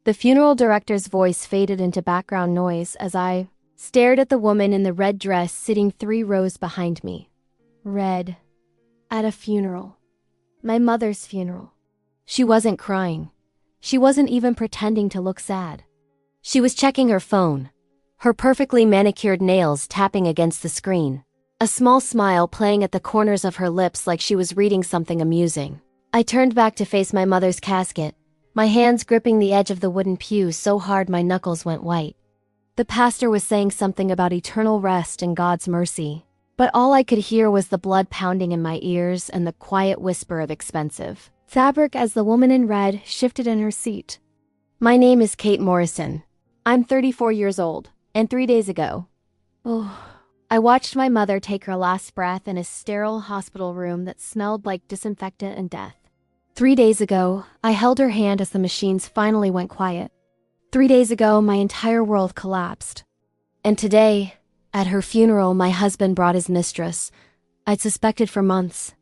The funeral director's voice faded into background noise as I stared at the woman in the red dress sitting 3 rows behind me. Red. At a funeral. My mother's funeral. She wasn't crying. She wasn't even pretending to look sad. She was checking her phone, her perfectly manicured nails tapping against the screen, a small smile playing at the corners of her lips like she was reading something amusing. I turned back to face my mother's casket, my hands gripping the edge of the wooden pew so hard my knuckles went white. The pastor was saying something about eternal rest and God's mercy, but all I could hear was the blood pounding in my ears and the quiet whisper of expensive fabric as the woman in red shifted in her seat. My name is Kate Morrison. I'm 34 years old, and 3 days ago, I watched my mother take her last breath in a sterile hospital room that smelled like disinfectant and death. 3 days ago, I held her hand as the machines finally went quiet. 3 days ago, my entire world collapsed. And today, at her funeral, my husband brought his mistress, I'd suspected for months.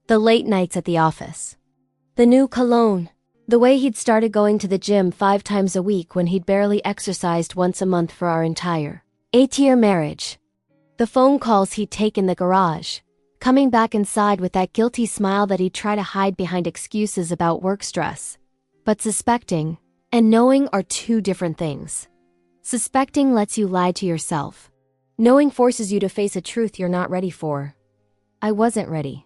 The late nights at the office. The new cologne. The way he'd started going to the gym 5 times a week when he'd barely exercised once a month for our entire 8-year marriage. The phone calls he'd take in the garage, coming back inside with that guilty smile that he'd try to hide behind excuses about work stress. But suspecting and knowing are 2 different things. Suspecting lets you lie to yourself. Knowing forces you to face a truth you're not ready for. I wasn't ready.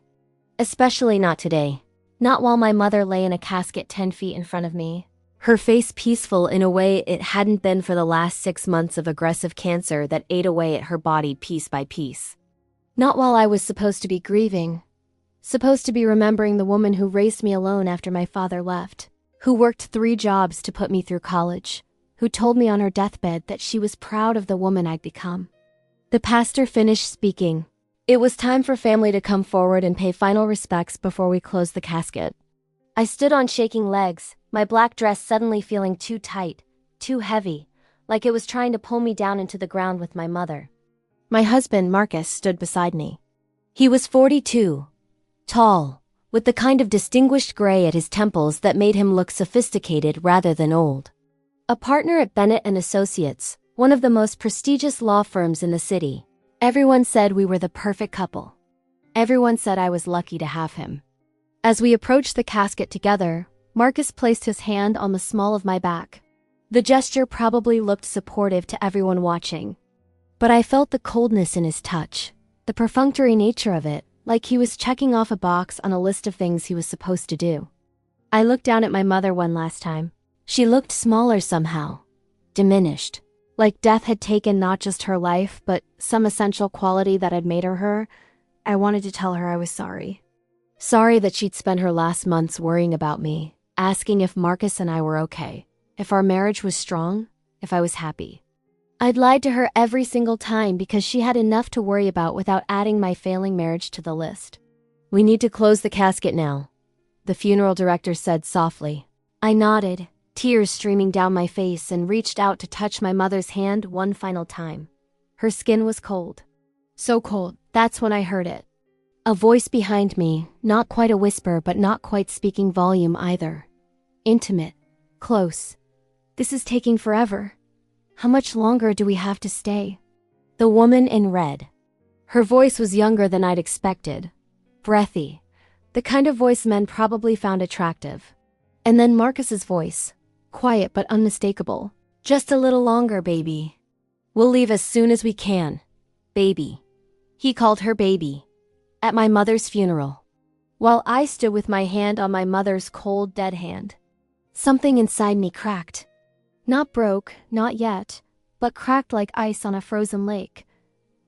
Especially not today. Not while my mother lay in a casket 10 feet in front of me, her face peaceful in a way it hadn't been for the last 6 months of aggressive cancer that ate away at her body piece by piece. Not while I was supposed to be grieving, supposed to be remembering the woman who raised me alone after my father left, who worked 3 jobs to put me through college, who told me on her deathbed that she was proud of the woman I'd become. The pastor finished speaking. It was time for family to come forward and pay final respects before we closed the casket. I stood on shaking legs, my black dress suddenly feeling too tight, too heavy, like it was trying to pull me down into the ground with my mother. My husband, Marcus, stood beside me. He was 42, tall, with the kind of distinguished gray at his temples that made him look sophisticated rather than old. A partner at Bennett & Associates, one of the most prestigious law firms in the city. Everyone said we were the perfect couple. Everyone said I was lucky to have him. As we approached the casket together, Marcus placed his hand on the small of my back. The gesture probably looked supportive to everyone watching. But I felt the coldness in his touch, the perfunctory nature of it, like he was checking off a box on a list of things he was supposed to do. I looked down at my mother one last time. She looked smaller somehow, diminished. Like death had taken not just her life, but some essential quality that had made her her. I wanted to tell her I was sorry. Sorry that she'd spent her last months worrying about me, asking if Marcus and I were okay, if our marriage was strong, if I was happy. I'd lied to her every single time because she had enough to worry about without adding my failing marriage to the list. We need to close the casket now, the funeral director said softly. I nodded, tears streaming down my face, and reached out to touch my mother's hand one final time. Her skin was cold. So cold, that's when I heard it. A voice behind me, not quite a whisper but not quite speaking volume either. Intimate. Close. This is taking forever. How much longer do we have to stay? The woman in red. Her voice was younger than I'd expected. Breathy. The kind of voice men probably found attractive. And then Marcus's voice. Quiet but unmistakable. Just a little longer, baby. We'll leave as soon as we can. Baby. He called her baby. At my mother's funeral. While I stood with my hand on my mother's cold, dead hand. Something inside me cracked. Not broke, not yet, but cracked like ice on a frozen lake.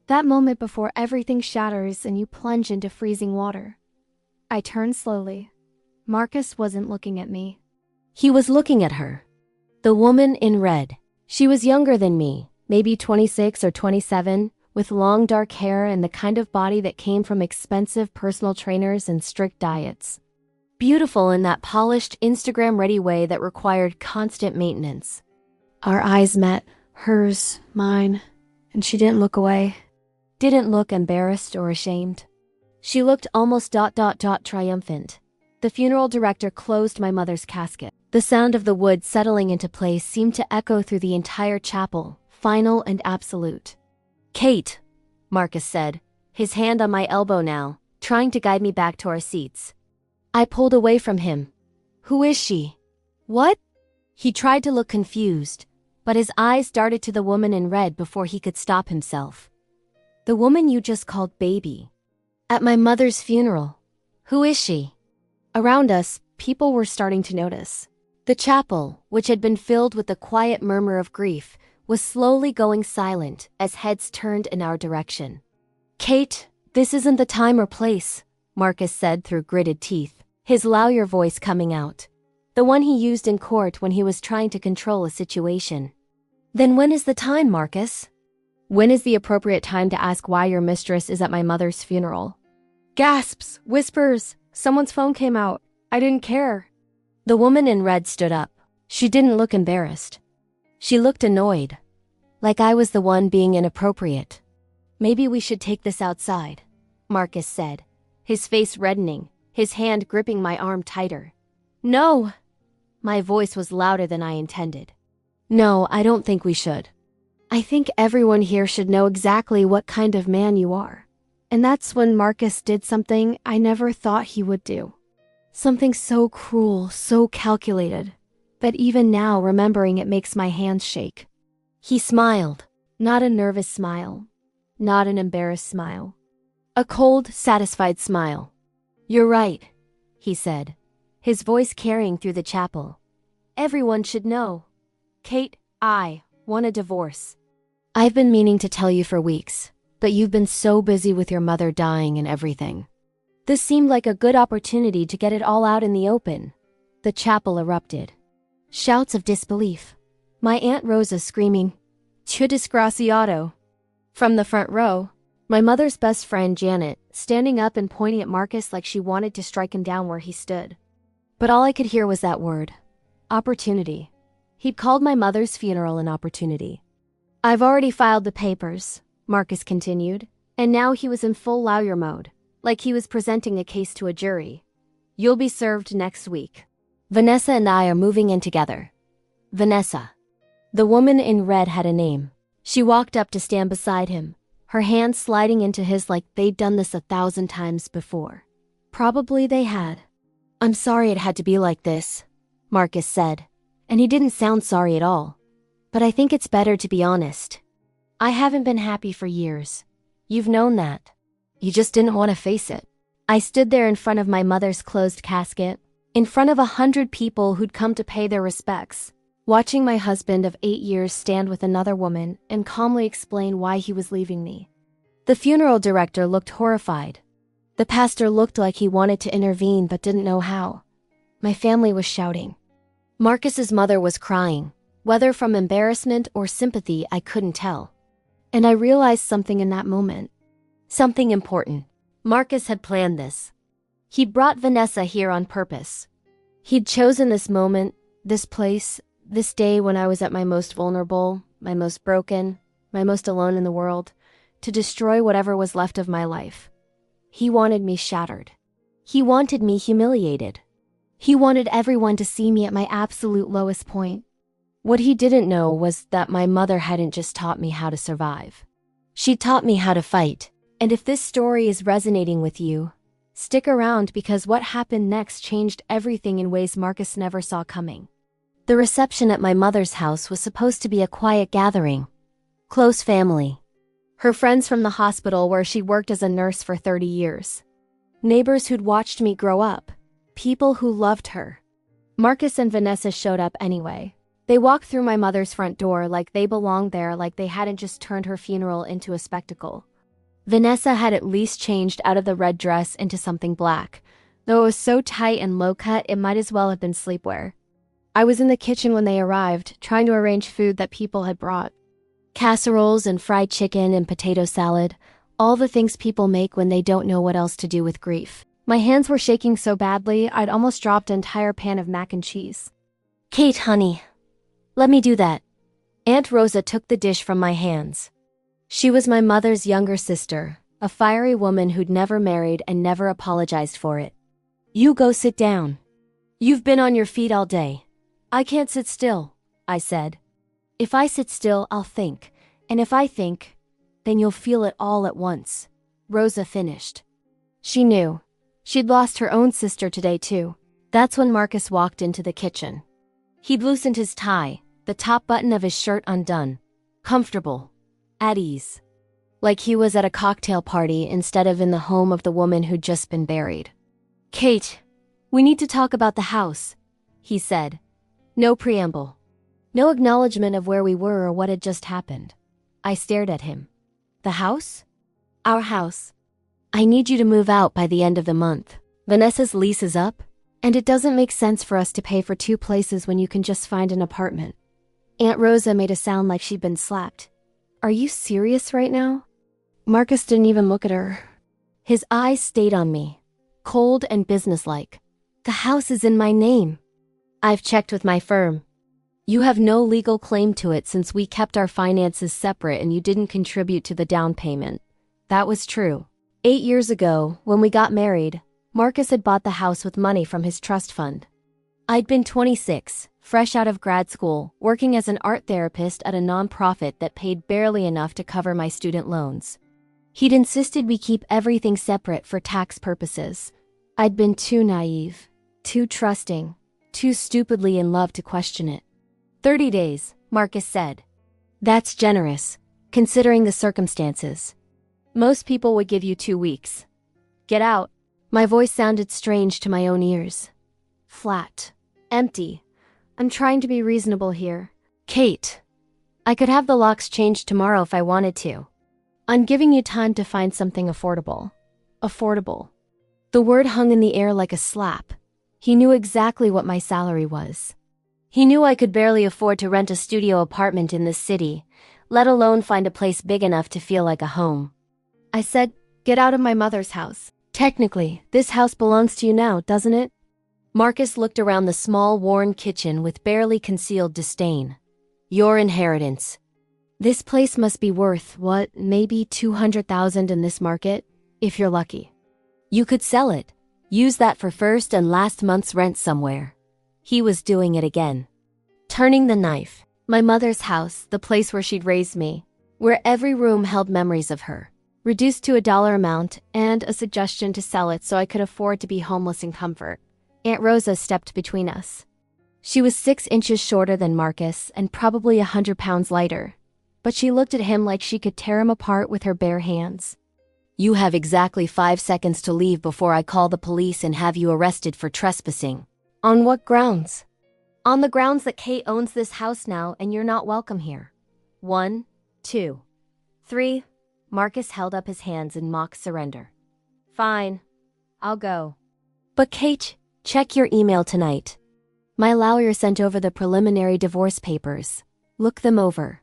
That moment before everything shatters and you plunge into freezing water. I turned slowly. Marcus wasn't looking at me. He was looking at her. The woman in red. She was younger than me, maybe 26 or 27, with long dark hair and the kind of body that came from expensive personal trainers and strict diets. Beautiful in that polished, Instagram-ready way that required constant maintenance. Our eyes met, hers, mine, and she didn't look away. Didn't look embarrassed or ashamed. She looked almost triumphant. The funeral director closed my mother's casket. The sound of the wood settling into place seemed to echo through the entire chapel, final and absolute. "Kate," Marcus said, his hand on my elbow now, trying to guide me back to our seats. I pulled away from him. "Who is she?" "What?" He tried to look confused, but his eyes darted to the woman in red before he could stop himself. "The woman you just called baby. At my mother's funeral. Who is she?" Around us, people were starting to notice. The chapel, which had been filled with the quiet murmur of grief, was slowly going silent as heads turned in our direction. "Kate, this isn't the time or place," Marcus said through gritted teeth, his lawyer voice coming out. The one he used in court when he was trying to control a situation. "Then when is the time, Marcus?" "When is the appropriate time to ask why your mistress is at my mother's funeral?" Gasps, whispers, someone's phone came out. I didn't care. The woman in red stood up. She didn't look embarrassed. She looked annoyed. Like I was the one being inappropriate. "Maybe we should take this outside," Marcus said, his face reddening, his hand gripping my arm tighter. "No!" My voice was louder than I intended. "No, I don't think we should. I think everyone here should know exactly what kind of man you are." And that's when Marcus did something I never thought he would do. Something so cruel, so calculated, that even now remembering it makes my hands shake. He smiled, not a nervous smile, not an embarrassed smile. A cold, satisfied smile. "You're right," he said, his voice carrying through the chapel. "Everyone should know. Kate, I want a divorce. I've been meaning to tell you for weeks, but you've been so busy with your mother dying and everything. This seemed like a good opportunity to get it all out in the open." The chapel erupted. Shouts of disbelief. My Aunt Rosa screaming, "Che disgraciato!" From the front row, my mother's best friend Janet standing up and pointing at Marcus like she wanted to strike him down where he stood. But all I could hear was that word. Opportunity. He'd called my mother's funeral an opportunity. "I've already filed the papers," Marcus continued, and now he was in full lawyer mode, like he was presenting a case to a jury. "You'll be served next week. Vanessa and I are moving in together." Vanessa. The woman in red had a name. She walked up to stand beside him, her hand sliding into his like they'd done this 1,000 times before. Probably they had. "I'm sorry it had to be like this," Marcus said, and he didn't sound sorry at all. "But I think it's better to be honest. I haven't been happy for years. You've known that. You just didn't want to face it." I stood there in front of my mother's closed casket, in front of 100 people who'd come to pay their respects, watching my husband of 8 years stand with another woman and calmly explain why he was leaving me. The funeral director looked horrified. The pastor looked like he wanted to intervene but didn't know how. My family was shouting. Marcus's mother was crying, whether from embarrassment or sympathy I couldn't tell. And I realized something in that moment. Something important. Marcus had planned this. He'd brought Vanessa here on purpose. He'd chosen this moment, this place, this day when I was at my most vulnerable, my most broken, my most alone in the world, to destroy whatever was left of my life. He wanted me shattered. He wanted me humiliated. He wanted everyone to see me at my absolute lowest point. What he didn't know was that my mother hadn't just taught me how to survive. She taught me how to fight. And if this story is resonating with you, stick around because what happened next changed everything in ways Marcus never saw coming. The reception at my mother's house was supposed to be a quiet gathering. Close family. Her friends from the hospital where she worked as a nurse for 30 years. Neighbors who'd watched me grow up. People who loved her. Marcus and Vanessa showed up anyway. They walked through my mother's front door like they belonged there, like they hadn't just turned her funeral into a spectacle. Vanessa had at least changed out of the red dress into something black, though it was so tight and low-cut it might as well have been sleepwear. I was in the kitchen when they arrived, trying to arrange food that people had brought. Casseroles and fried chicken and potato salad, all the things people make when they don't know what else to do with grief. My hands were shaking so badly I'd almost dropped an entire pan of mac and cheese. "Kate, honey, let me do that." Aunt Rosa took the dish from my hands. She was my mother's younger sister, a fiery woman who'd never married and never apologized for it. "You go sit down. You've been on your feet all day. I can't sit still, I said. If I sit still, I'll think. And if I think, then you'll feel it all at once. Rosa finished. She knew. She'd lost her own sister today too. That's when Marcus walked into the kitchen. He'd loosened his tie, the top button of his shirt undone. Comfortable. At ease. Like he was at a cocktail party instead of in the home of the woman who'd just been buried. Kate, we need to talk about the house, he said. No preamble. No acknowledgement of where we were or what had just happened. I stared at him. The house? Our house. I need you to move out by the end of the month. Vanessa's lease is up, and it doesn't make sense for us to pay for 2 places when you can just find an apartment. Aunt Rosa made a sound like she'd been slapped. Are you serious right now? Marcus didn't even look at her. His eyes stayed on me, cold and businesslike. The house is in my name. I've checked with my firm. You have no legal claim to it since we kept our finances separate and you didn't contribute to the down payment. That was true. 8 years ago, when we got married, Marcus had bought the house with money from his trust fund. I'd been 26, fresh out of grad school, working as an art therapist at a nonprofit that paid barely enough to cover my student loans. He'd insisted we keep everything separate for tax purposes. I'd been too naive, too trusting, too stupidly in love to question it. 30 days, Marcus said. That's generous, considering the circumstances. Most people would give you 2 weeks. Get out. My voice sounded strange to my own ears. Flat. Empty. I'm trying to be reasonable here. Kate. I could have the locks changed tomorrow if I wanted to. I'm giving you time to find something affordable. Affordable. The word hung in the air like a slap. He knew exactly what my salary was. He knew I could barely afford to rent a studio apartment in this city, let alone find a place big enough to feel like a home. I said, get out of my mother's house. Technically, this house belongs to you now, doesn't it? Marcus looked around the small, worn kitchen with barely concealed disdain. Your inheritance. This place must be worth, what, maybe $200,000 in this market, if you're lucky. You could sell it. Use that for first and last month's rent somewhere. He was doing it again. Turning the knife. My mother's house, the place where she'd raised me, where every room held memories of her. Reduced to a dollar amount and a suggestion to sell it so I could afford to be homeless in comfort. Aunt Rosa stepped between us. She was 6 inches shorter than Marcus and probably 100 pounds lighter, but she looked at him like she could tear him apart with her bare hands. You have exactly 5 seconds to leave before I call the police and have you arrested for trespassing. On what grounds? On the grounds that Kate owns this house now and you're not welcome here. 1, 2, 3. Marcus held up his hands in mock surrender. Fine. I'll go. But Kate, check your email tonight. My lawyer sent over the preliminary divorce papers. Look them over.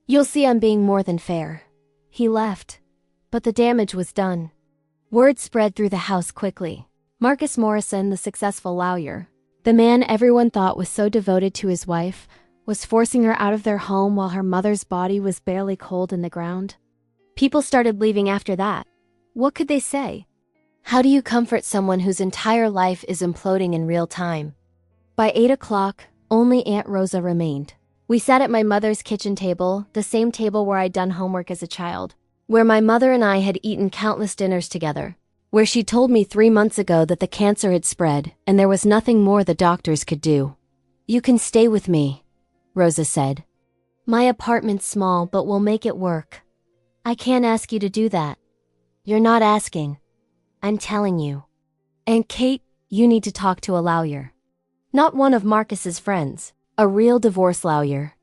You'll see I'm being more than fair. He left, but the damage was done. Word spread through the house quickly. Marcus Morrison, the successful lawyer, the man everyone thought was so devoted to his wife, was forcing her out of their home while her mother's body was barely cold in the ground. People started leaving after that. What could they say? How do you comfort someone whose entire life is imploding in real time? By 8 o'clock, only Aunt Rosa remained. We sat at my mother's kitchen table, the same table where I'd done homework as a child, where my mother and I had eaten countless dinners together, where she told me 3 months ago that the cancer had spread and there was nothing more the doctors could do. You can stay with me, Rosa said. My apartment's small, but we'll make it work. I can't ask you to do that. You're not asking. I'm telling you. And Kate, you need to talk to a lawyer. Not one of Marcus's friends, a real divorce lawyer.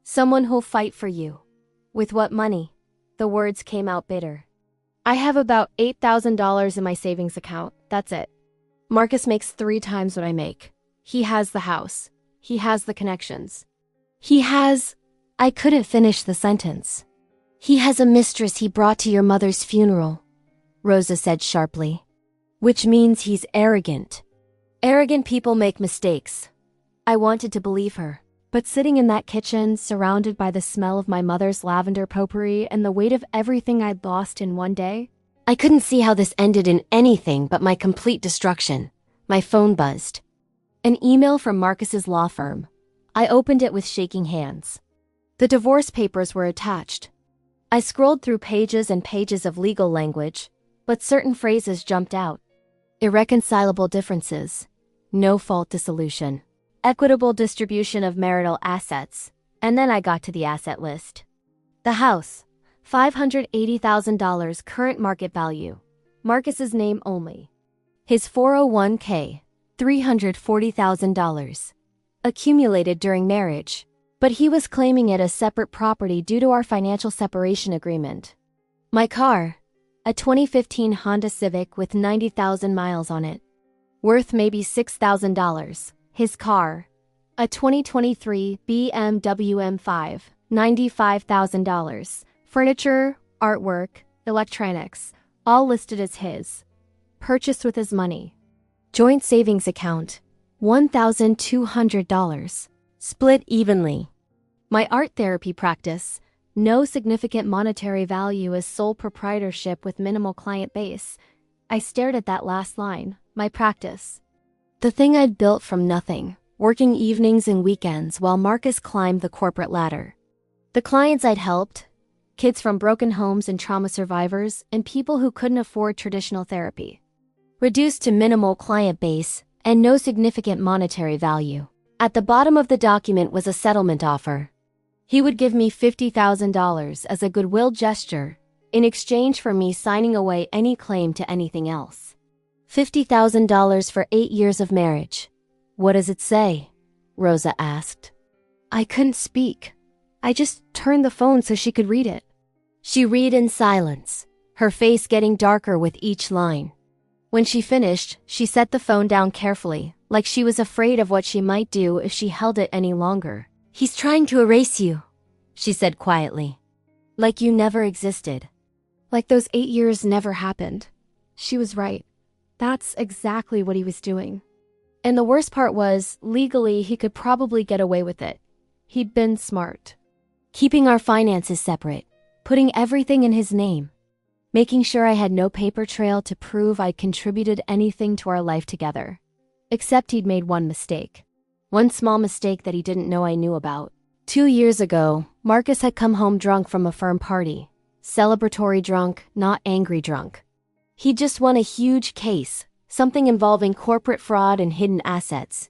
Someone who'll fight for you. With what money? The words came out bitter. I have about $8,000 in my savings account, that's it. Marcus makes 3 times what I make. He has the house. He has the connections. I couldn't finish the sentence. He has a mistress he brought to your mother's funeral, Rosa said sharply. Which means he's arrogant. Arrogant people make mistakes. I wanted to believe her, but sitting in that kitchen, surrounded by the smell of my mother's lavender potpourri and the weight of everything I'd lost in one day, I couldn't see how this ended in anything but my complete destruction. My phone buzzed. An email from Marcus's law firm. I opened it with shaking hands. The divorce papers were attached. I scrolled through pages and pages of legal language, but certain phrases jumped out. Irreconcilable differences, no-fault dissolution, equitable distribution of marital assets, and then I got to the asset list. The house, $580,000 current market value, Marcus's name only. His 401k, $340,000, accumulated during marriage, but he was claiming it as separate property due to our financial separation agreement. My car, a 2015 Honda Civic with 90,000 miles on it, worth maybe $6,000. His car, a 2023 BMW M5, $95,000. Furniture, artwork, electronics, all listed as his. Purchased with his money. Joint savings account, $1,200. Split evenly. My art therapy practice, no significant monetary value as sole proprietorship with minimal client base. I stared at that last line, my practice. The thing I'd built from nothing, working evenings and weekends while Marcus climbed the corporate ladder. The clients I'd helped, kids from broken homes and trauma survivors, and people who couldn't afford traditional therapy. Reduced to minimal client base and no significant monetary value. At the bottom of the document was a settlement offer. He would give me $50,000 as a goodwill gesture in exchange for me signing away any claim to anything else. $50,000 for 8 years of marriage. What does it say? Rosa asked. I couldn't speak. I just turned the phone so she could read it. She read in silence, her face getting darker with each line. When she finished, she set the phone down carefully, like she was afraid of what she might do if she held it any longer. He's trying to erase you, she said quietly. Like you never existed. Like those 8 years never happened. She was right. That's exactly what he was doing. And the worst part was, legally, he could probably get away with it. He'd been smart. Keeping our finances separate, putting everything in his name, making sure I had no paper trail to prove I'd contributed anything to our life together. Except he'd made one mistake. One small mistake that he didn't know I knew about. 2 years ago, Marcus had come home drunk from a firm party. Celebratory drunk, not angry drunk. He'd just won a huge case, something involving corporate fraud and hidden assets.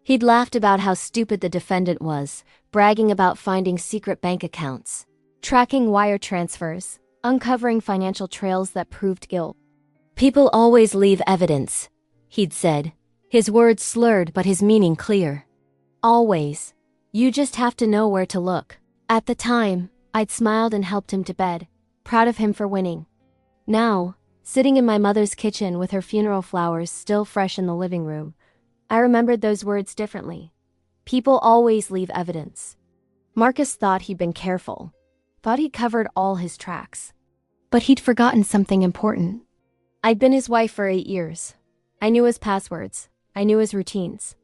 He'd laughed about how stupid the defendant was, bragging about finding secret bank accounts, tracking wire transfers, uncovering financial trails that proved guilt. People always leave evidence, he'd said, his words slurred but his meaning clear. Always. You just have to know where to look. At the time, I'd smiled and helped him to bed, proud of him for winning. Now, sitting in my mother's kitchen with her funeral flowers still fresh in the living room, I remembered those words differently. People always leave evidence. Marcus thought he'd been careful, thought he'd covered all his tracks. But he'd forgotten something important. I'd been his wife for 8 years. I knew his passwords. I knew his routines.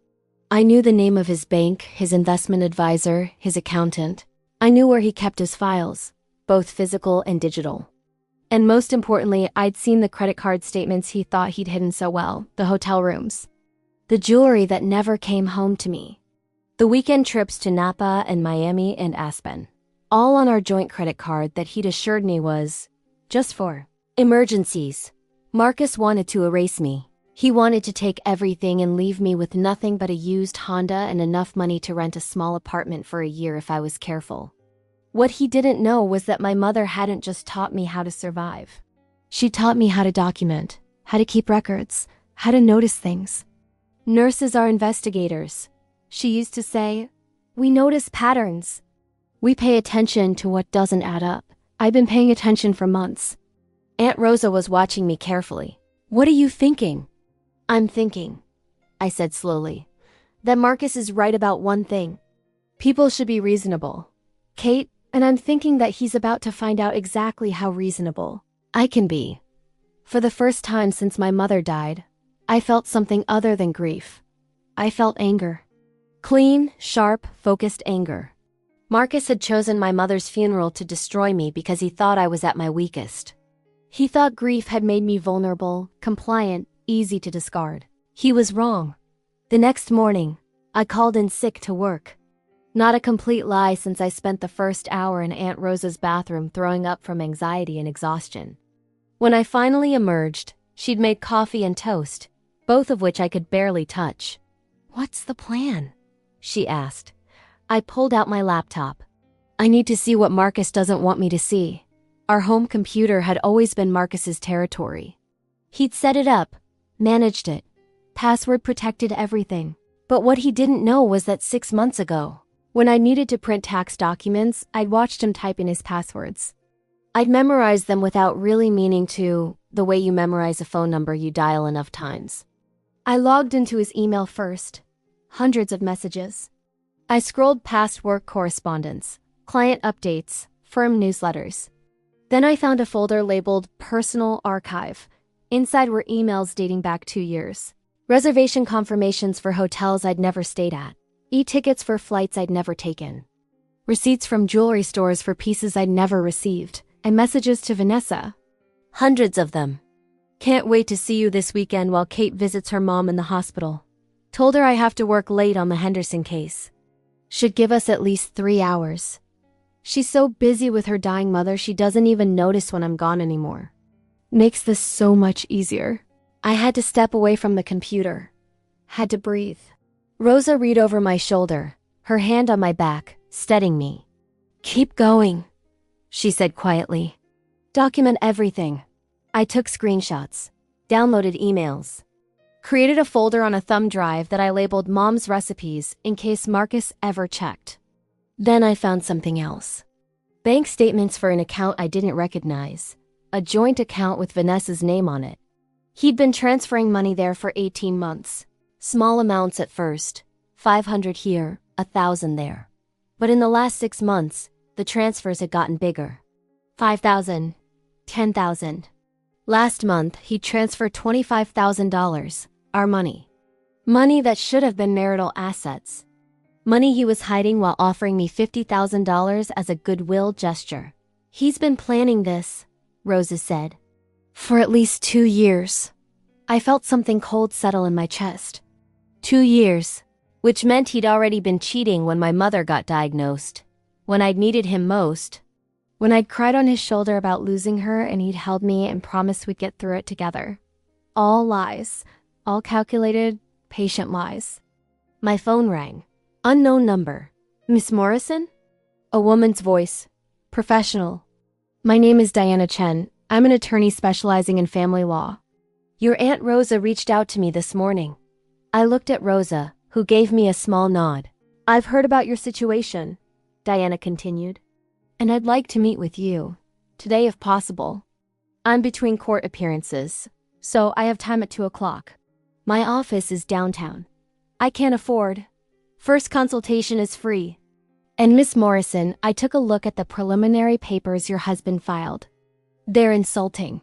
I knew the name of his bank, his investment advisor, his accountant. I knew where he kept his files, both physical and digital. And most importantly, I'd seen the credit card statements he thought he'd hidden so well, the hotel rooms. The jewelry that never came home to me. The weekend trips to Napa and Miami and Aspen. All on our joint credit card that he'd assured me was just for emergencies. Marcus wanted to erase me. He wanted to take everything and leave me with nothing but a used Honda and enough money to rent a small apartment for a year if I was careful. What he didn't know was that my mother hadn't just taught me how to survive. She taught me how to document, how to keep records, how to notice things. Nurses are investigators. She used to say, we notice patterns. We pay attention to what doesn't add up. I've been paying attention for months. Aunt Rosa was watching me carefully. What are you thinking? I'm thinking, I said slowly, that Marcus is right about one thing. People should be reasonable. Kate, and I'm thinking that he's about to find out exactly how reasonable I can be. For the first time since my mother died, I felt something other than grief. I felt anger. Clean, sharp, focused anger. Marcus had chosen my mother's funeral to destroy me because he thought I was at my weakest. He thought grief had made me vulnerable, compliant, easy to discard. He was wrong. The next morning, I called in sick to work. Not a complete lie, since I spent the first hour in Aunt Rosa's bathroom throwing up from anxiety and exhaustion. When I finally emerged, she'd made coffee and toast, both of which I could barely touch. "What's the plan?" she asked. I pulled out my laptop. "I need to see what Marcus doesn't want me to see." Our home computer had always been Marcus's territory. He'd set it up, managed it, password protected everything. But what he didn't know was that 6 months ago, when I needed to print tax documents, I'd watched him type in his passwords. I'd memorized them without really meaning to, the way you memorize a phone number you dial enough times. I logged into his email first. Hundreds of messages. I scrolled past work correspondence, client updates, firm newsletters. Then I found a folder labeled Personal Archive. Inside were emails dating back 2 years. Reservation confirmations for hotels I'd never stayed at. E-tickets for flights I'd never taken. Receipts from jewelry stores for pieces I'd never received. And messages to Vanessa. Hundreds of them. "Can't wait to see you this weekend while Kate visits her mom in the hospital. Told her I have to work late on the Henderson case. Should give us at least 3 hours. She's so busy with her dying mother she doesn't even notice when I'm gone anymore. Makes this so much easier." I had to step away from the computer. Had to breathe. Rosa reached over my shoulder, her hand on my back, steadying me. "Keep going," she said quietly. "Document everything." I took screenshots, downloaded emails, created a folder on a thumb drive that I labeled Mom's Recipes in case Marcus ever checked. Then I found something else. Bank statements for an account I didn't recognize, a joint account with Vanessa's name on it. He'd been transferring money there for 18 months. Small amounts at first, 500 here, 1,000 there. But in the last 6 months, the transfers had gotten bigger. 5,000, 10,000. Last month, he transferred $25,000, our money. Money that should have been marital assets. Money he was hiding while offering me $50,000 as a goodwill gesture. "He's been planning this," Rosa said. "For at least 2 years. I felt something cold settle in my chest. 2 years, which meant he'd already been cheating when my mother got diagnosed, when I'd needed him most, when I'd cried on his shoulder about losing her and he'd held me and promised we'd get through it together. All lies, all calculated, patient lies. My phone rang. Unknown number. "Miss Morrison?" A woman's voice. Professional. "My name is Diana Chen. I'm an attorney specializing in family law. Your Aunt Rosa reached out to me this morning." I looked at Rosa, who gave me a small nod. "I've heard about your situation," Diana continued. "And I'd like to meet with you. Today if possible. I'm between court appearances, so I have time at 2 o'clock. My office is downtown. I can't afford. First consultation is free. And Miss Morrison, I took a look at the preliminary papers your husband filed. They're insulting.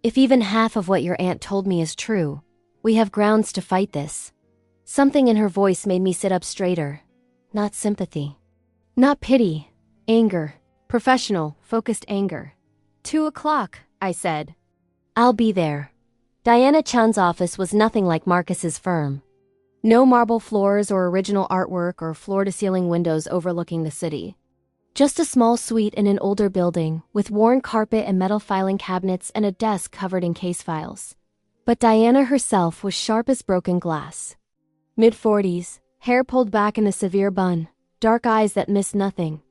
If even half of what your aunt told me is true, we have grounds to fight this." Something in her voice made me sit up straighter. Not sympathy. Not pity. Anger. Professional, focused anger. 2 o'clock, I said. "I'll be there." Diana Chan's office was nothing like Marcus's firm. No marble floors or original artwork or floor-to-ceiling windows overlooking the city. Just a small suite in an older building with worn carpet and metal filing cabinets and a desk covered in case files. But Diana herself was sharp as broken glass. Mid-40s, hair pulled back in a severe bun, dark eyes that missed nothing.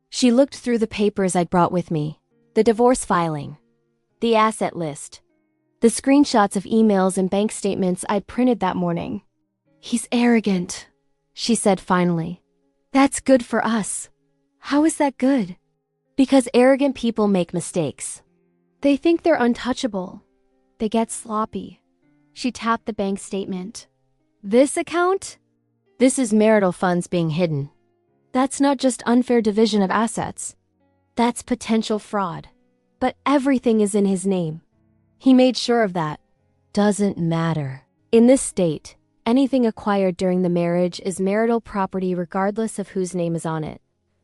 She looked through the papers I'd brought with me. The divorce filing. The asset list. The screenshots of emails and bank statements I'd printed that morning. "He's arrogant," she said finally. "That's good for us." "How is that good?" "Because arrogant people make mistakes. They think they're untouchable. They get sloppy." She tapped the bank statement. "This account? This is marital funds being hidden. That's not just unfair division of assets. That's potential fraud. But everything is in his name. He made sure of that. Doesn't matter. In this state, anything acquired during the marriage is marital property regardless of whose name is on it.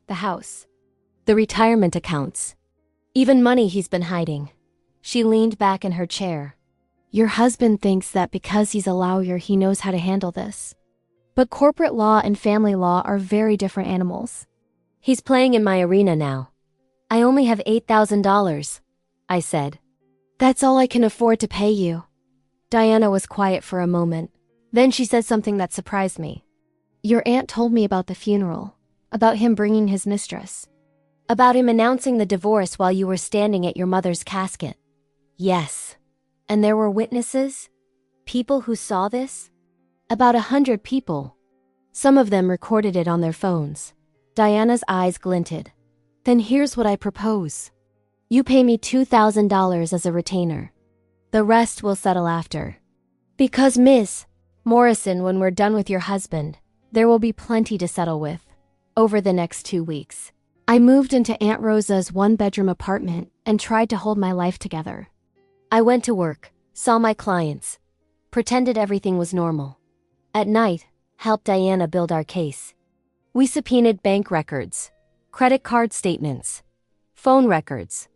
The house. The retirement accounts. Even money he's been hiding." She leaned back in her chair. "Your husband thinks that because he's a lawyer he knows how to handle this. But corporate law and family law are very different animals. He's playing in my arena now. I only have $8,000, I said. That's all I can afford to pay you. Diana was quiet for a moment. Then she said something that surprised me. Your aunt told me about the funeral, about him bringing his mistress. About him announcing the divorce while you were standing at your mother's casket. Yes. And there were witnesses? People who saw this? About 100 people. Some of them recorded it on their phones. Diana's eyes glinted. Then here's what I propose. You pay me $2,000 as a retainer. The rest will settle after. Because Ms. Morrison, when we're done with your husband, there will be plenty to settle with. Over the next 2 weeks. I moved into Aunt Rosa's one-bedroom apartment and tried to hold my life together. I went to work, saw my clients, pretended everything was normal. At night, helped Diana build our case. We subpoenaed bank records, credit card statements, phone records.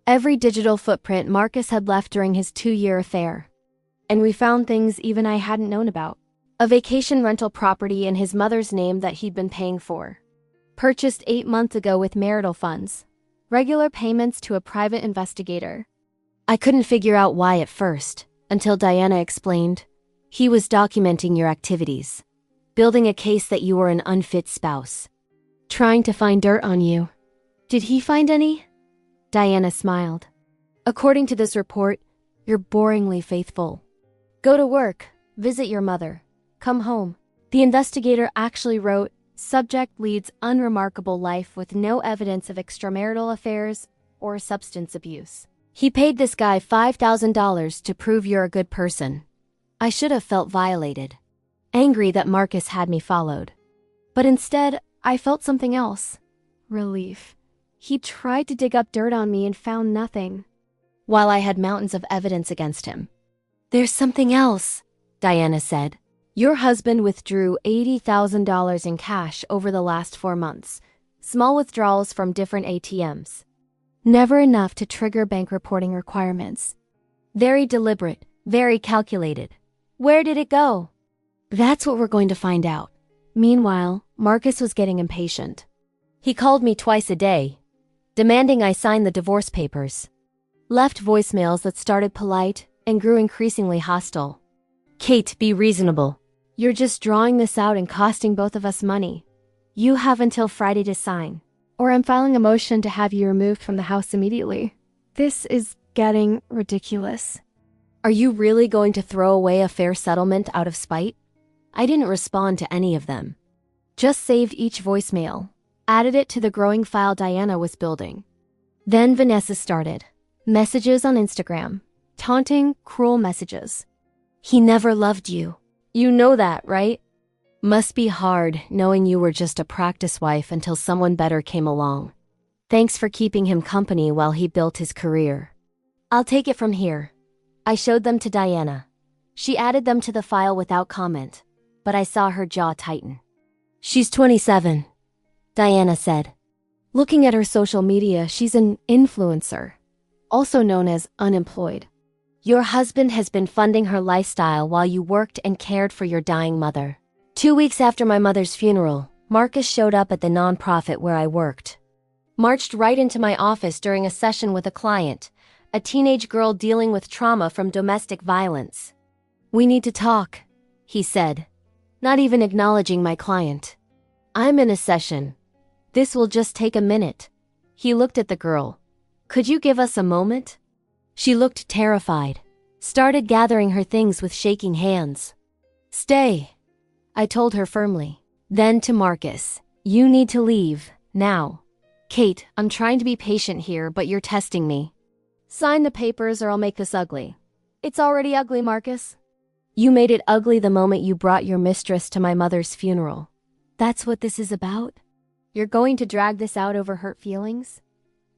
Every digital footprint Marcus had left during his 2-year affair. And we found things even I hadn't known about. A vacation rental property in his mother's name that he'd been paying for. Purchased 8 months ago with marital funds. Regular payments to a private investigator. I couldn't figure out why at first, until Diana explained. He was documenting your activities. Building a case that you were an unfit spouse. Trying to find dirt on you. Did he find any? Diana smiled. According to this report, you're boringly faithful. Go to work, visit your mother, come home. The investigator actually wrote, subject leads unremarkable life with no evidence of extramarital affairs or substance abuse. He paid this guy $5,000 to prove you're a good person. I should have felt violated. Angry that Marcus had me followed. But instead, I felt something else. Relief. He tried to dig up dirt on me and found nothing. While I had mountains of evidence against him. There's something else, Diana said. Your husband withdrew $80,000 in cash over the last 4 months. Small withdrawals from different ATMs. Never enough to trigger bank reporting requirements. Very deliberate, very calculated. Where did it go? That's what we're going to find out. Meanwhile, Marcus was getting impatient. He called me twice a day, demanding I sign the divorce papers. Left voicemails that started polite and grew increasingly hostile. Kate, be reasonable. You're just drawing this out and costing both of us money. You have until Friday to sign, or I'm filing a motion to have you removed from the house immediately. This is getting ridiculous. Are you really going to throw away a fair settlement out of spite? I didn't respond to any of them. Just saved each voicemail, added it to the growing file Diana was building. Then Vanessa started. Messages on Instagram. Taunting, cruel messages. He never loved you. You know that, right? Must be hard knowing you were just a practice wife until someone better came along. Thanks for keeping him company while he built his career. I'll take it from here. I showed them to Diana. She added them to the file without comment, but I saw her jaw tighten. She's 27, Diana said. Looking at her social media, she's an influencer, also known as unemployed. Your husband has been funding her lifestyle while you worked and cared for your dying mother. 2 weeks after my mother's funeral, Marcus showed up at the nonprofit where I worked. Marched right into my office during a session with a client, a teenage girl dealing with trauma from domestic violence. We need to talk, he said, not even acknowledging my client. I'm in a session. This will just take a minute. He looked at the girl. Could you give us a moment? She looked terrified, started gathering her things with shaking hands. Stay, I told her firmly. Then to Marcus, you need to leave, now. Kate, I'm trying to be patient here, but you're testing me. Sign the papers or I'll make this ugly. It's already ugly, Marcus. You made it ugly the moment you brought your mistress to my mother's funeral. That's what this is about? You're going to drag this out over hurt feelings?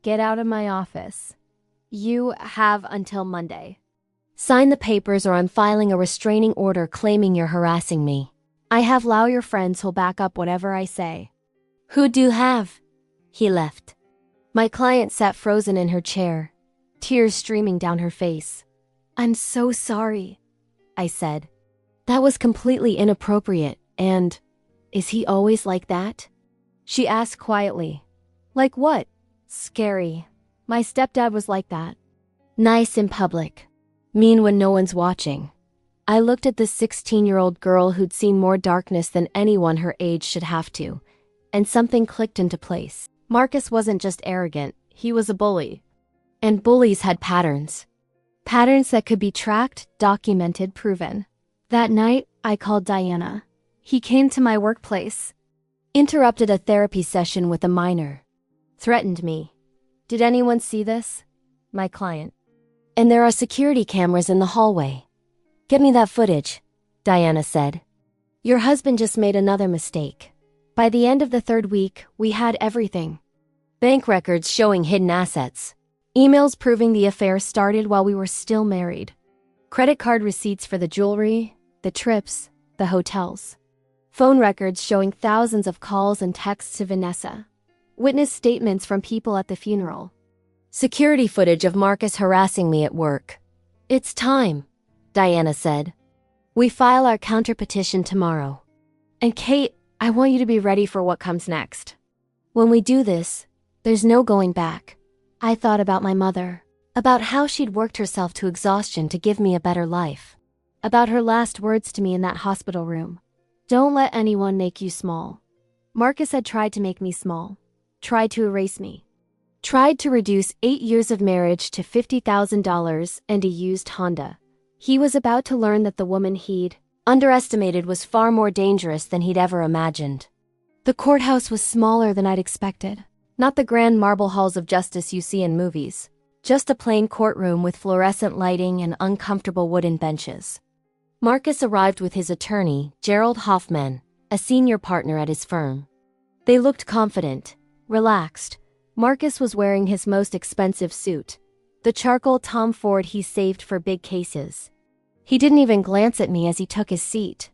Get out of my office. You have until Monday. Sign the papers or I'm filing a restraining order claiming you're harassing me. I have lawyer friends who'll back up whatever I say. Who do you have? He left. My client sat frozen in her chair, tears streaming down her face. I'm so sorry, I said. That was completely inappropriate, And is he always like that? She asked quietly. Like what? Scary. My stepdad was like that. Nice in public. Mean when no one's watching. I looked at this 16-year-old girl who'd seen more darkness than anyone her age should have to, and something clicked into place. Marcus wasn't just arrogant, he was a bully. And bullies had patterns. Patterns that could be tracked, documented, proven. That night, I called Diana. He came to my workplace. Interrupted a therapy session with a minor. Threatened me. Did anyone see this? My client. And there are security cameras in the hallway. Get me that footage, Diana said. Your husband just made another mistake. By the end of the third week, we had everything. Bank records showing hidden assets. Emails proving the affair started while we were still married. Credit card receipts for the jewelry, the trips, the hotels. Phone records showing thousands of calls and texts to Vanessa. Witness statements from people at the funeral. Security footage of Marcus harassing me at work. It's time, Diana said. We file our counterpetition tomorrow. And Kate, I want you to be ready for what comes next. When we do this, there's no going back. I thought about my mother, about how she'd worked herself to exhaustion to give me a better life, about her last words to me in that hospital room. Don't let anyone make you small. Marcus had tried to make me small, tried to erase me, tried to reduce 8 years of marriage to $50,000 and a used Honda. He was about to learn that the woman he'd underestimated was far more dangerous than he'd ever imagined. The courthouse was smaller than I'd expected. Not the grand marble halls of justice you see in movies. Just a plain courtroom with fluorescent lighting and uncomfortable wooden benches. Marcus arrived with his attorney, Gerald Hoffman, a senior partner at his firm. They looked confident, relaxed. Marcus was wearing his most expensive suit, the charcoal Tom Ford he saved for big cases. He didn't even glance at me as he took his seat.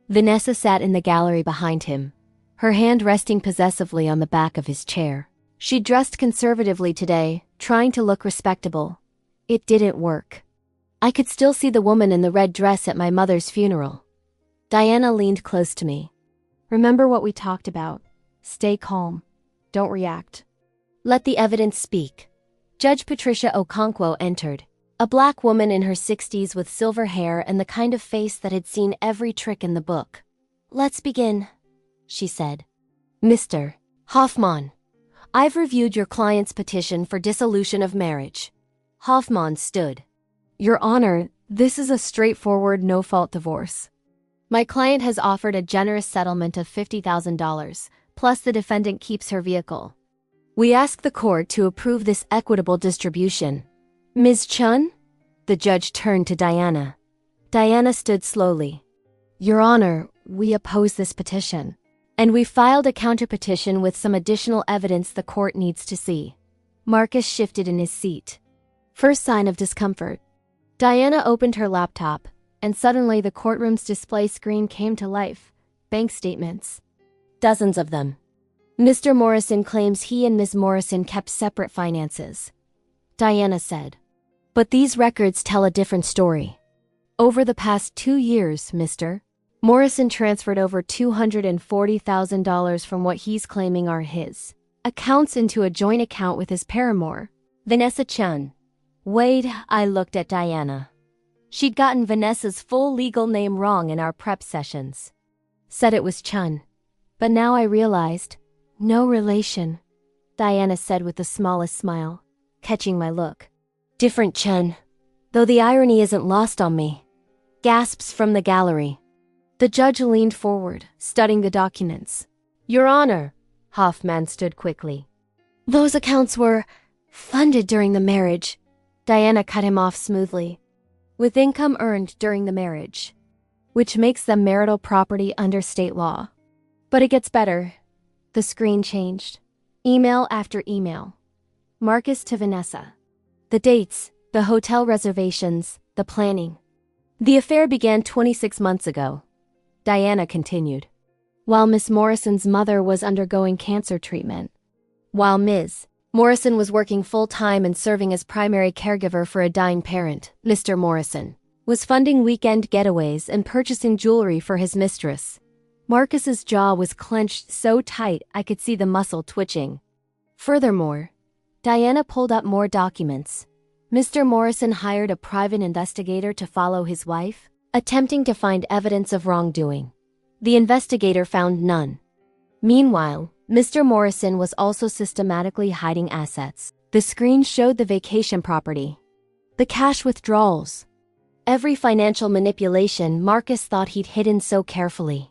Vanessa sat in the gallery behind him, her hand resting possessively on the back of his chair. She dressed conservatively today, trying to look respectable. It didn't work. I could still see the woman in the red dress at my mother's funeral. Diana leaned close to me. Remember what we talked about. Stay calm. Don't react. Let the evidence speak. Judge Patricia Okonkwo entered, a black woman in her 60s with silver hair and the kind of face that had seen every trick in the book. Let's begin, she said. Mr. Hoffman, I've reviewed your client's petition for dissolution of marriage. Hoffman stood. Your Honor, this is a straightforward no-fault divorce. My client has offered a generous settlement of $50,000, plus the defendant keeps her vehicle. We ask the court to approve this equitable distribution. Ms. Chun? The judge turned to Diana. Diana stood slowly. Your Honor, we oppose this petition. And we filed a counterpetition with some additional evidence the court needs to see. Marcus shifted in his seat. First sign of discomfort. Diana opened her laptop, and suddenly the courtroom's display screen came to life. Bank statements. Dozens of them. Mr. Morrison claims he and Ms. Morrison kept separate finances. Diana said. But these records tell a different story. Over the past 2 years, Mr. Morrison transferred over $240,000 from what he's claiming are his accounts into a joint account with his paramour, Vanessa Chun. Wait, I looked at Diana. She'd gotten Vanessa's full legal name wrong in our prep sessions. Said it was Chun. But now I realized, no relation, Diana said with the smallest smile, catching my look. Different Chun, though the irony isn't lost on me. Gasps from the gallery. The judge leaned forward, studying the documents. Your Honor, Hoffman stood quickly. Those accounts were funded during the marriage. Diana cut him off smoothly. With income earned during the marriage, which makes them marital property under state law. But it gets better. The screen changed. Email after email. Marcus to Vanessa. The dates, the hotel reservations, the planning. The affair began 26 months ago. Diana continued. While Miss Morrison's mother was undergoing cancer treatment. While Ms. Morrison was working full-time and serving as primary caregiver for a dying parent, Mr. Morrison was funding weekend getaways and purchasing jewelry for his mistress. Marcus's jaw was clenched so tight I could see the muscle twitching. Furthermore, Diana pulled up more documents. Mr. Morrison hired a private investigator to follow his wife, attempting to find evidence of wrongdoing. The investigator found none. Meanwhile, Mr. Morrison was also systematically hiding assets. The screen showed the vacation property, the cash withdrawals, every financial manipulation Marcus thought he'd hidden so carefully.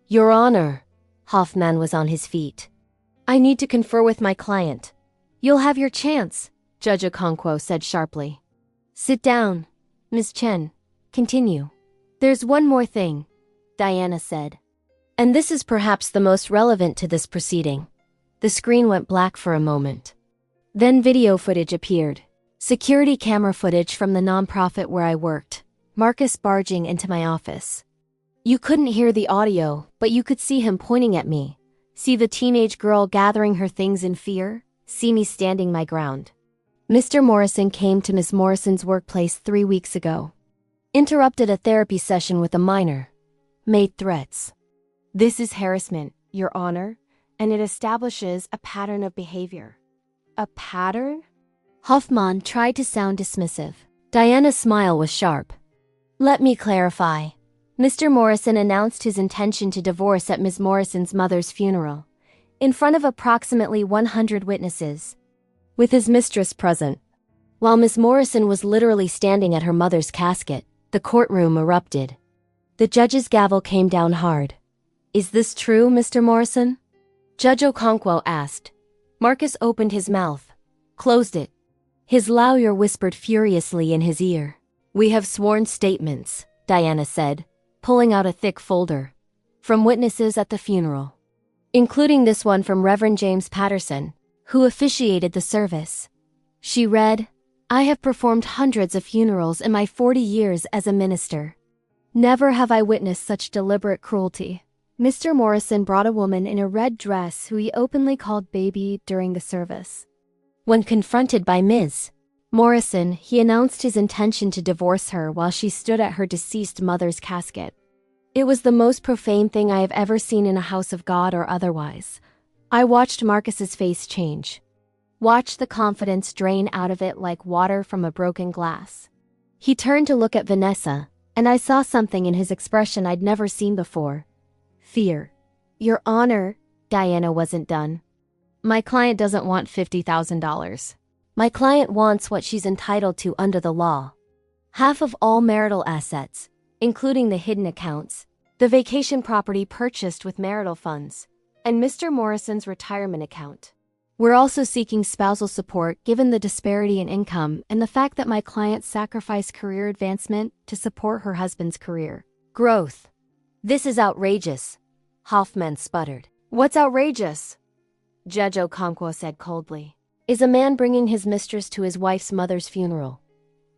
Your Honor, Hoffman was on his feet. I need to confer with my client. You'll have your chance, Judge Okonkwo said sharply. Sit down, Ms. Chen. Continue. There's one more thing, Diana said. And this is perhaps the most relevant to this proceeding. The screen went black for a moment. Then video footage appeared. Security camera footage from the nonprofit where I worked. Marcus barging into my office. You couldn't hear the audio, but you could see him pointing at me. See the teenage girl gathering her things in fear. See me standing my ground. Mr. Morrison came to Ms. Morrison's workplace 3 weeks ago. Interrupted a therapy session with a minor. Made threats. This is harassment, Your Honor, and it establishes a pattern of behavior. A pattern? Hoffman tried to sound dismissive. Diana's smile was sharp. Let me clarify. Mr. Morrison announced his intention to divorce at Ms. Morrison's mother's funeral, in front of approximately 100 witnesses, with his mistress present. While Ms. Morrison was literally standing at her mother's casket, the courtroom erupted. The judge's gavel came down hard. Is this true, Mr. Morrison? Judge Okonkwo asked. Marcus opened his mouth, closed it. His lawyer whispered furiously in his ear. We have sworn statements, Diana said, pulling out a thick folder. From witnesses at the funeral, including this one from Reverend James Patterson, who officiated the service. She read, I have performed hundreds of funerals in my 40 years as a minister. Never have I witnessed such deliberate cruelty. Mr. Morrison brought a woman in a red dress who he openly called baby during the service. When confronted by Ms. Morrison, he announced his intention to divorce her while she stood at her deceased mother's casket. It was the most profane thing I have ever seen in a house of God or otherwise. I watched Marcus's face change. Watched the confidence drain out of it like water from a broken glass. He turned to look at Vanessa, and I saw something in his expression I'd never seen before. Fear. Your Honor, Diana wasn't done. My client doesn't want $50,000. My client wants what she's entitled to under the law. Half of all marital assets, including the hidden accounts, the vacation property purchased with marital funds, and Mr. Morrison's retirement account. We're also seeking spousal support given the disparity in income and the fact that my client sacrificed career advancement to support her husband's career growth. This is outrageous, Hoffman sputtered. What's outrageous? Judge Okonkwo said coldly. Is a man bringing his mistress to his wife's mother's funeral.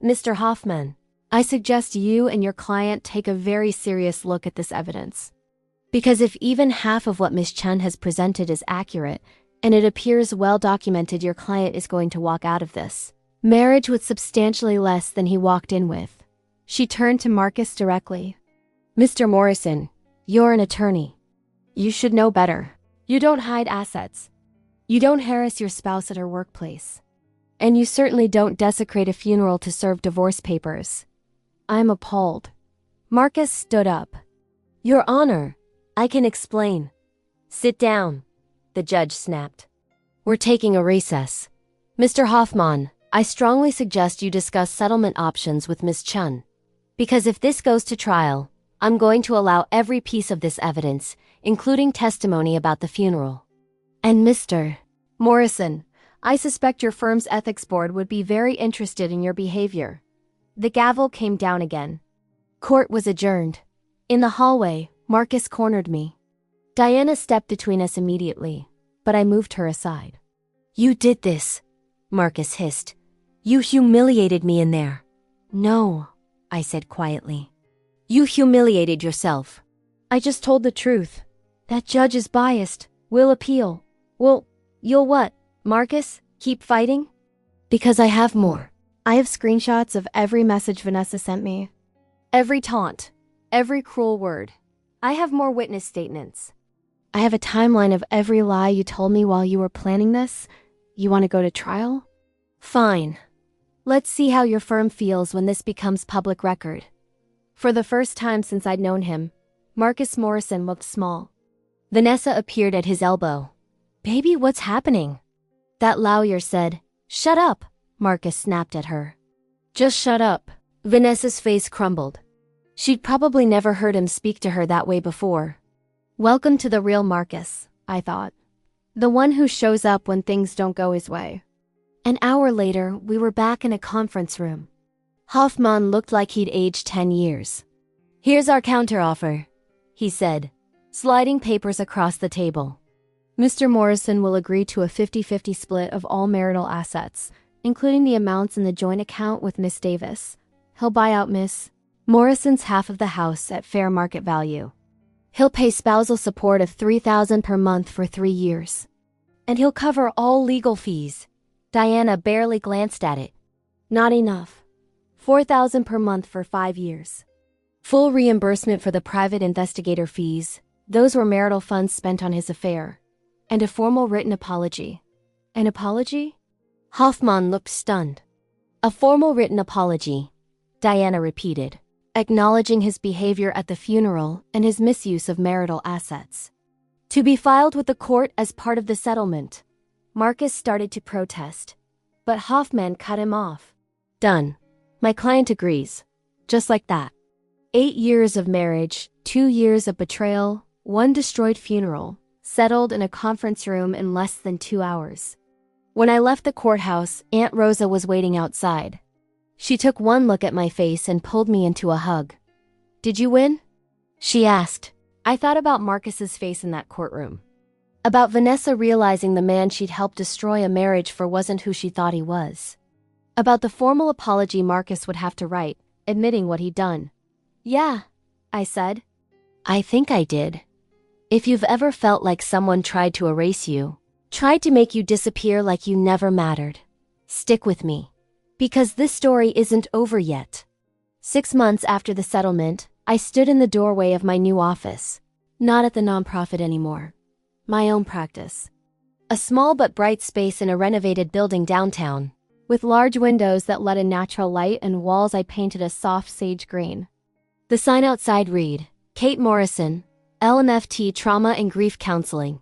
Mr. Hoffman, I suggest you and your client take a very serious look at this evidence. Because if even half of what Ms. Chen has presented is accurate, and it appears well documented, your client is going to walk out of this marriage with substantially less than he walked in with. She turned to Marcus directly. Mr. Morrison, you're an attorney. You should know better. You don't hide assets. You don't harass your spouse at her workplace. And you certainly don't desecrate a funeral to serve divorce papers. I'm appalled. Marcus stood up. Your Honor, I can explain. Sit down, the judge snapped. We're taking a recess. Mr. Hoffman, I strongly suggest you discuss settlement options with Ms. Chen. Because if this goes to trial, I'm going to allow every piece of this evidence, including testimony about the funeral. And Mr. Morrison, I suspect your firm's ethics board would be very interested in your behavior. The gavel came down again. Court was adjourned. In the hallway, Marcus cornered me. Diana stepped between us immediately, but I moved her aside. You did this, Marcus hissed. You humiliated me in there. No, I said quietly. You humiliated yourself. I just told the truth. That judge is biased. We'll appeal. You'll what, Marcus? Keep fighting? Because I have more. I have screenshots of every message Vanessa sent me. Every taunt. Every cruel word. I have more witness statements. I have a timeline of every lie you told me while you were planning this. You want to go to trial? Fine. Let's see how your firm feels when this becomes public record. For the first time since I'd known him, Marcus Morrison looked small. Vanessa appeared at his elbow. Baby, what's happening? That lawyer said, "Shut up," Marcus snapped at her. Just shut up. Vanessa's face crumbled. She'd probably never heard him speak to her that way before. Welcome to the real Marcus, I thought. The one who shows up when things don't go his way. An hour later, we were back in a conference room. Hoffman looked like he'd aged 10 years. Here's our counteroffer, he said, sliding papers across the table. Mr. Morrison will agree to a 50-50 split of all marital assets, including the amounts in the joint account with Miss Davis. He'll buy out Miss Morrison's half of the house at fair market value. He'll pay spousal support of $3,000 per month for 3 years. And he'll cover all legal fees. Diana barely glanced at it. Not enough. $4,000 per month for 5 years. Full reimbursement for the private investigator fees. Those were marital funds spent on his affair. And a formal written apology. An apology? Hoffman looked stunned. A formal written apology, Diana repeated, acknowledging his behavior at the funeral and his misuse of marital assets. To be filed with the court as part of the settlement. Marcus started to protest, but Hoffman cut him off. Done. My client agrees. Just like that. 8 years of marriage, 2 years of betrayal, 1 destroyed funeral, settled in a conference room in less than 2 hours. When I left the courthouse, Aunt Rosa was waiting outside. She took one look at my face and pulled me into a hug. Did you win? She asked. I thought about Marcus's face in that courtroom. About Vanessa realizing the man she'd helped destroy a marriage for wasn't who she thought he was. About the formal apology Marcus would have to write, admitting what he'd done. Yeah, I said. I think I did. If you've ever felt like someone tried to erase you, tried to make you disappear like you never mattered, stick with me. Because this story isn't over yet. 6 months after the settlement, I stood in the doorway of my new office. Not at the nonprofit anymore. My own practice. A small but bright space in a renovated building downtown, with large windows that let in natural light and walls I painted a soft sage green. The sign outside read, Kate Morrison, LMFT Trauma and Grief Counseling.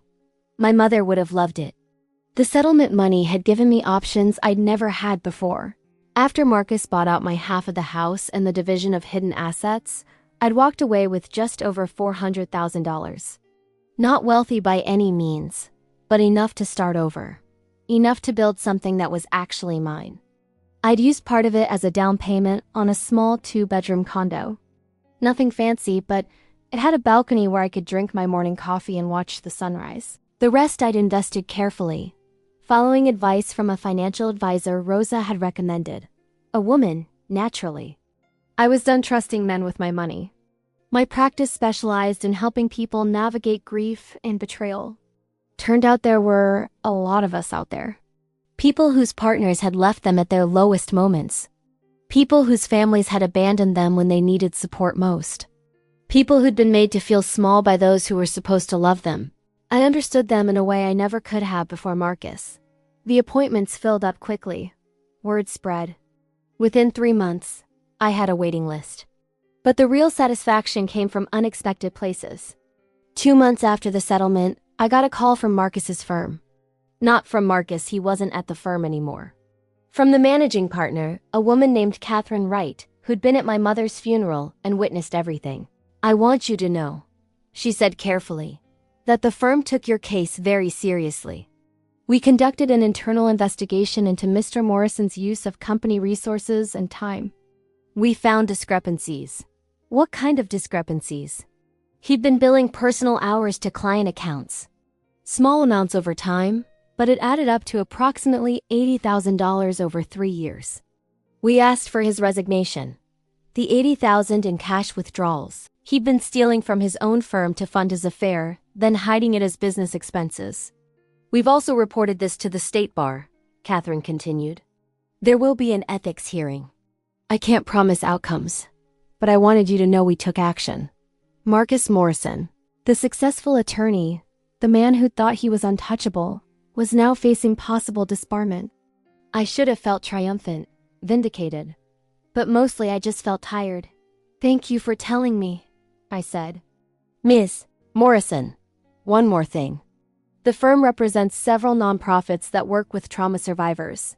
My mother would have loved it. The settlement money had given me options I'd never had before. After Marcus bought out my half of the house and the division of hidden assets, I'd walked away with just over $400,000. Not wealthy by any means, but enough to start over. Enough to build something that was actually mine. I'd used part of it as a down payment on a small 2-bedroom condo. Nothing fancy, but it had a balcony where I could drink my morning coffee and watch the sunrise. The rest I'd invested carefully, following advice from a financial advisor Rosa had recommended. A woman, naturally. I was done trusting men with my money. My practice specialized in helping people navigate grief and betrayal. Turned out there were a lot of us out there. People whose partners had left them at their lowest moments. People whose families had abandoned them when they needed support most. People who'd been made to feel small by those who were supposed to love them. I understood them in a way I never could have before Marcus. The appointments filled up quickly. Word spread. Within 3 months, I had a waiting list. But the real satisfaction came from unexpected places. 2 months after the settlement, I got a call from Marcus's firm. Not from Marcus, he wasn't at the firm anymore. From the managing partner, a woman named Catherine Wright, who'd been at my mother's funeral and witnessed everything. I want you to know, she said carefully, that the firm took your case very seriously. We conducted an internal investigation into Mr. Morrison's use of company resources and time. We found discrepancies. What kind of discrepancies? He'd been billing personal hours to client accounts. Small amounts over time, but it added up to approximately $80,000 over 3 years. We asked for his resignation. The $80,000 in cash withdrawals he'd been stealing from his own firm to fund his affair, then hiding it as business expenses. We've also reported this to the State Bar, Catherine continued. There will be an ethics hearing. I can't promise outcomes, but I wanted you to know we took action. Marcus Morrison, the successful attorney, the man who thought he was untouchable, was now facing possible disbarment. I should have felt triumphant, vindicated. But mostly I just felt tired. "Thank you for telling me," I said. "Ms. Morrison, one more thing. The firm represents several nonprofits that work with trauma survivors.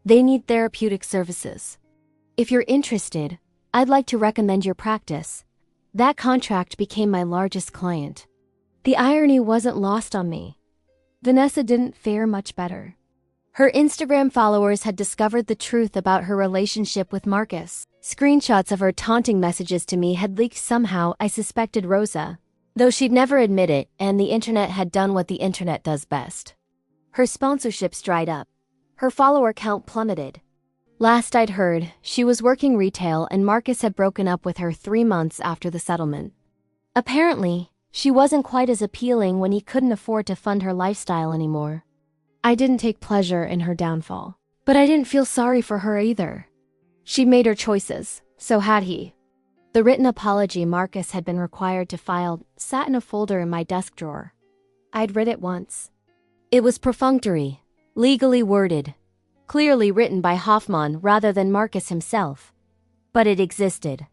They need therapeutic services. If you're interested, I'd like to recommend your practice." That contract became my largest client. The irony wasn't lost on me. Vanessa didn't fare much better. Her Instagram followers had discovered the truth about her relationship with Marcus. Screenshots of her taunting messages to me had leaked somehow. I suspected Rosa, though she'd never admit it, and the internet had done what the internet does best. Her sponsorships dried up. Her follower count plummeted. Last I'd heard, she was working retail and Marcus had broken up with her 3 months after the settlement. Apparently, she wasn't quite as appealing when he couldn't afford to fund her lifestyle anymore. I didn't take pleasure in her downfall, but I didn't feel sorry for her either. She'd made her choices, so had he. The written apology Marcus had been required to file sat in a folder in my desk drawer. I'd read it once. It was perfunctory, legally worded, clearly written by Hoffman rather than Marcus himself. But it existed.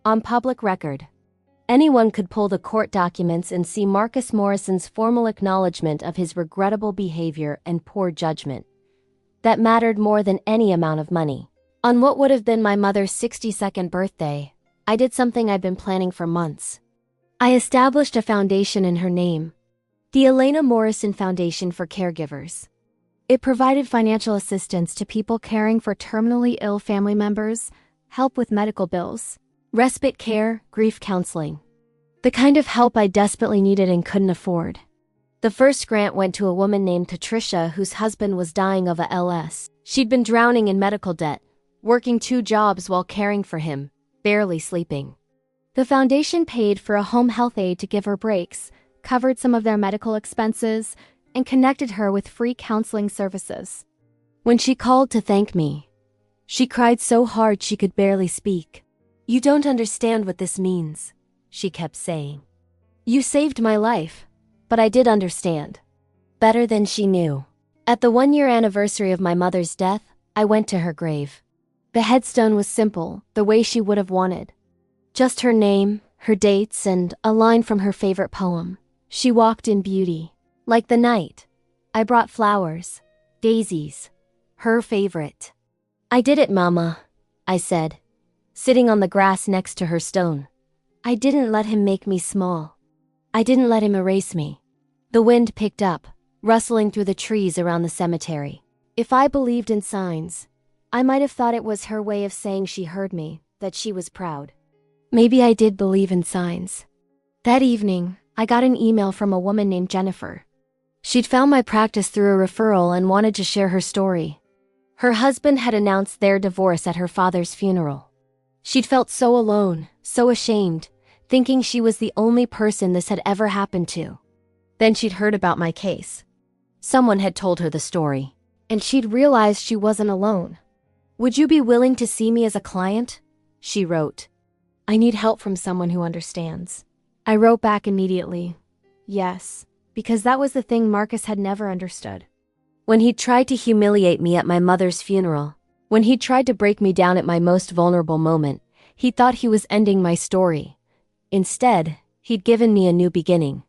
On public record. Anyone could pull the court documents and see Marcus Morrison's formal acknowledgement of his regrettable behavior and poor judgment. That mattered more than any amount of money. On what would have been my mother's 62nd birthday, I did something I'd been planning for months. I established a foundation in her name, the Elena Morrison Foundation for Caregivers. It provided financial assistance to people caring for terminally ill family members, help with medical bills, respite care, grief counseling. The kind of help I desperately needed and couldn't afford. The first grant went to a woman named Patricia whose husband was dying of a LS. She'd been drowning in medical debt, working 2 jobs while caring for him, barely sleeping. The foundation paid for a home health aide to give her breaks, covered some of their medical expenses, and connected her with free counseling services. When she called to thank me, she cried so hard she could barely speak. "You don't understand what this means," she kept saying. "You saved my life." But I did understand. Better than she knew. At the 1-year anniversary of my mother's death, I went to her grave. The headstone was simple, the way she would have wanted. Just her name, her dates, and a line from her favorite poem. She walked in beauty. Like the night. I brought flowers. Daisies. Her favorite. "I did it, Mama," I said, sitting on the grass next to her stone. I didn't let him make me small. I didn't let him erase me. The wind picked up, rustling through the trees around the cemetery. If I believed in signs, I might have thought it was her way of saying she heard me, that she was proud. Maybe I did believe in signs. That evening, I got an email from a woman named Jennifer. She'd found my practice through a referral and wanted to share her story. Her husband had announced their divorce at her father's funeral. She'd felt so alone, so ashamed, thinking she was the only person this had ever happened to. Then she'd heard about my case. Someone had told her the story, and she'd realized she wasn't alone. "Would you be willing to see me as a client?" she wrote. "I need help from someone who understands." I wrote back immediately, yes, because that was the thing Marcus had never understood. When he tried to humiliate me at my mother's funeral, when he tried to break me down at my most vulnerable moment, he thought he was ending my story. Instead, he'd given me a new beginning.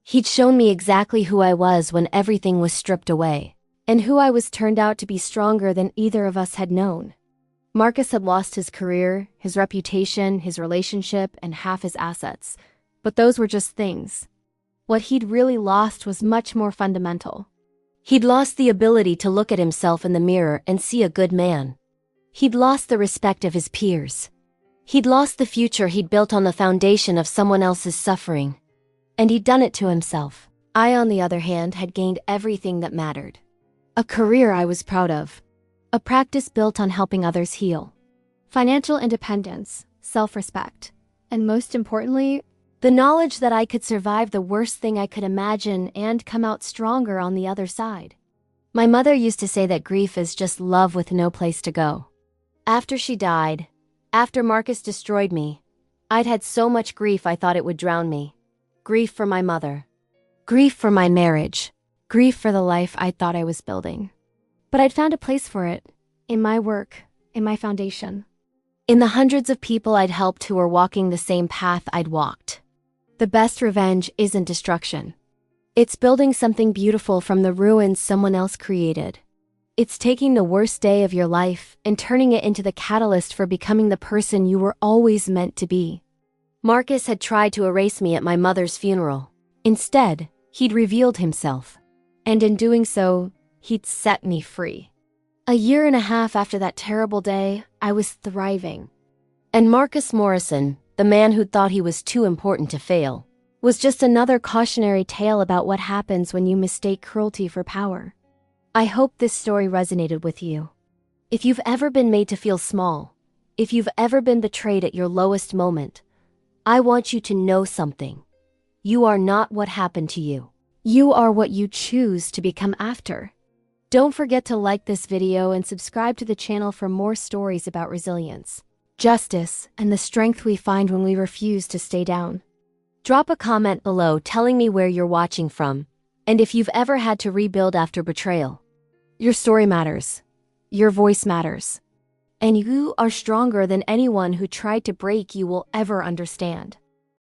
He'd shown me exactly who I was when everything was stripped away, and who I was turned out to be stronger than either of us had known. Marcus had lost his career, his reputation, his relationship, and half his assets, but those were just things. What he'd really lost was much more fundamental. He'd lost the ability to look at himself in the mirror and see a good man. He'd lost the respect of his peers. He'd lost the future he'd built on the foundation of someone else's suffering. And he'd done it to himself. I, on the other hand, had gained everything that mattered. A career I was proud of. A practice built on helping others heal. Financial independence, self-respect, and most importantly, the knowledge that I could survive the worst thing I could imagine and come out stronger on the other side. My mother used to say that grief is just love with no place to go. After she died, after Marcus destroyed me, I'd had so much grief I thought it would drown me. Grief for my mother. Grief for my marriage. Grief for the life I thought I was building. But I'd found a place for it. In my work. In my foundation. In the hundreds of people I'd helped who were walking the same path I'd walked. The best revenge isn't destruction. It's building something beautiful from the ruins someone else created. It's taking the worst day of your life and turning it into the catalyst for becoming the person you were always meant to be. Marcus had tried to erase me at my mother's funeral. Instead, he'd revealed himself. And in doing so, he'd set me free. A year and a half after that terrible day, I was thriving. And Marcus Morrison, the man who'd thought he was too important to fail, was just another cautionary tale about what happens when you mistake cruelty for power. I hope this story resonated with you. If you've ever been made to feel small, if you've ever been betrayed at your lowest moment, I want you to know something. You are not what happened to you. You are what you choose to become after. Don't forget to like this video and subscribe to the channel for more stories about resilience, justice, and the strength we find when we refuse to stay down. Drop a comment below telling me where you're watching from, and if you've ever had to rebuild after betrayal. Your story matters. Your voice matters. And you are stronger than anyone who tried to break you will ever understand.